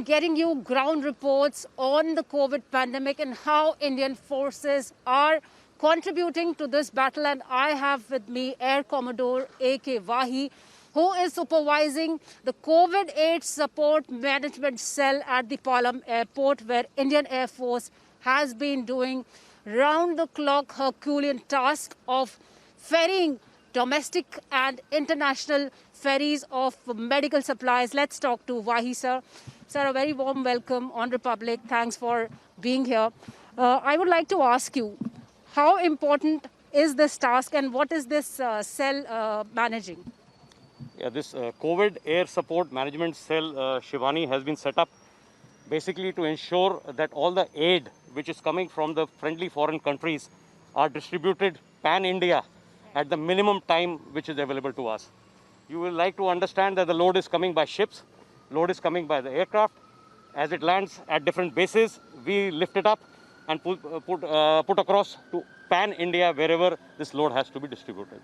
on getting you ground reports on the COVID pandemic and how Indian forces are contributing to this battle. And I have with me Air Commodore A.K. Wahi, who is supervising the COVID AIDS Support Management Cell at the Palam Airport, where Indian Air Force has been doing round-the-clock Herculean task of ferrying domestic and international ferries of medical supplies. Let's talk to Wahi, sir. Sir, a very warm welcome on Republic. Thanks for being here. I would like to ask you, how important is this task and what is this cell managing? Yeah, this COVID Air Support Management Cell, Shivani, has been set up basically to ensure that all the aid which is coming from the friendly foreign countries are distributed pan-India at the minimum time which is available to us. You will like to understand that the load is coming by ships, load is coming by the aircraft. As it lands at different bases, we lift it up and put across to pan-India wherever this load has to be distributed.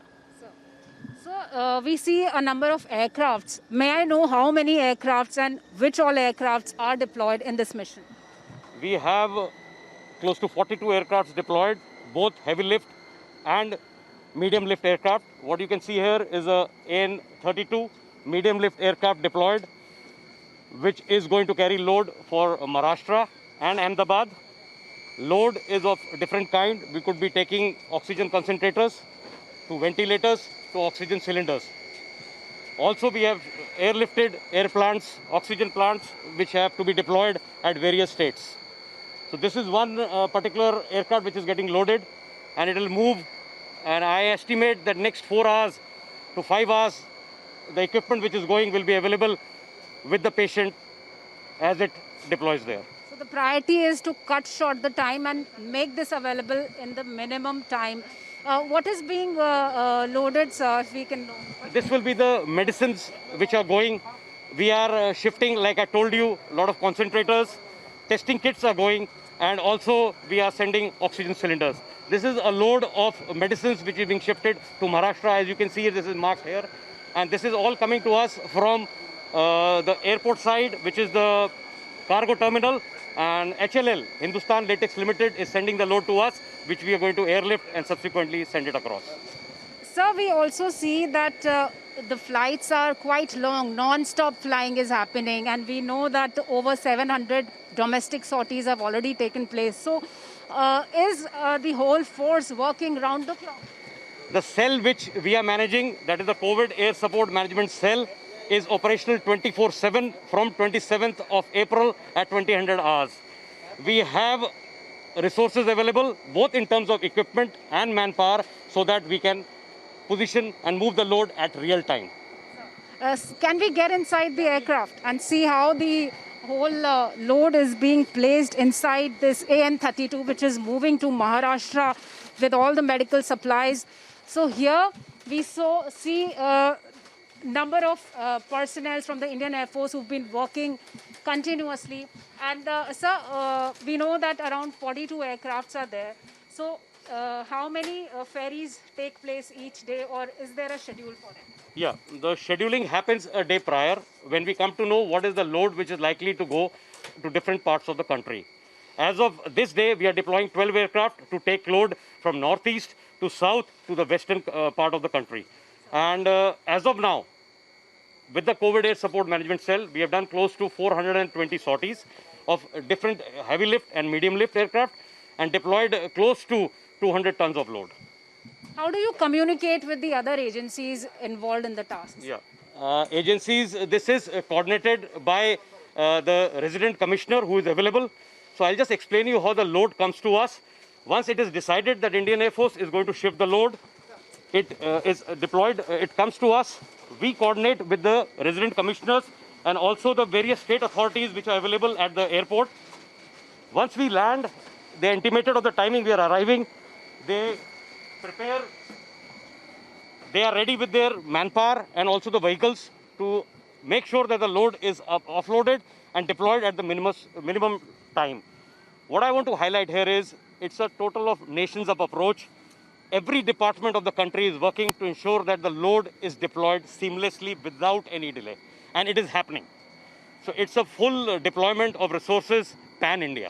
So we see a number of aircrafts. May I know how many aircrafts and which all aircrafts are deployed in this mission? We have close to 42 aircrafts deployed, both heavy lift and medium lift aircraft. What you can see here is a AN-32 medium lift aircraft deployed, which is going to carry load for Maharashtra and Ahmedabad. Load is of different kind. We could be taking oxygen concentrators to ventilators to oxygen cylinders. Also, we have airlifted air plants, oxygen plants, which have to be deployed at various states. So this is one particular aircraft which is getting loaded, and it will move. And I estimate that next 4 hours to 5 hours, the equipment which is going will be available with the patient as it deploys there. So the priority is to cut short the time and make this available in the minimum time. What is being loaded, sir, if we can know? This will be the medicines which are going. We are shifting, like I told you, a lot of concentrators. Testing kits are going, and also we are sending oxygen cylinders. This is a load of medicines which is being shifted to Maharashtra. As you can see, this is marked here. And this is all coming to us from the airport side, which is the cargo terminal. And HLL, Hindustan Latex Limited, is sending the load to us, which we are going to airlift and subsequently send it across. Sir, we also see that the flights are quite long. Non-stop flying is happening. And we know that over 700 domestic sorties have already taken place. So is the whole force working round the clock? The cell which we are managing, that is the COVID Air Support Management Cell, is operational 24/7 from 27th of April at 2000 hours. We have resources available, both in terms of equipment and manpower, so that we can position and move the load at real time. Can we get inside the aircraft and see how the whole load is being placed inside this AN-32, which is moving to Maharashtra with all the medical supplies? So here we see number of personnel from the Indian Air Force who've been working continuously. And sir, we know that around 42 aircrafts are there. So how many ferries take place each day, or is there a schedule for it? Yeah, the scheduling happens a day prior when we come to know what is the load which is likely to go to different parts of the country. As of this day, we are deploying 12 aircraft to take load from northeast to south to the western part of the country. And as of now, with the COVID Air Support Management Cell, we have done close to 420 sorties of different heavy lift and medium lift aircraft and deployed close to 200 tons of load. How do you communicate with the other agencies involved in the tasks? Yeah, agencies, this is coordinated by the resident commissioner who is available. So I'll just explain you how the load comes to us. Once it is decided that Indian Air Force is going to shift the load, it is deployed, it comes to us. We coordinate with the resident commissioners and also the various state authorities which are available at the airport. Once we land, they are intimated of the timing we are arriving. They prepare, they are ready with their manpower and also the vehicles to make sure that the load is offloaded and deployed at the minimum time. What I want to highlight here is it's a total of nations up approach. Every department of the country is working to ensure that the load is deployed seamlessly without any delay. And it is happening. So it's a full deployment of resources pan-India.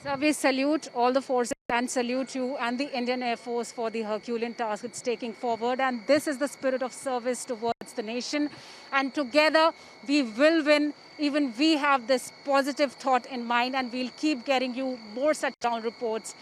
So we salute all the forces and salute you and the Indian Air Force for the Herculean task it's taking forward. And this is the spirit of service towards the nation. And together we will win. Even we have this positive thought in mind, and we'll keep getting you more such ground reports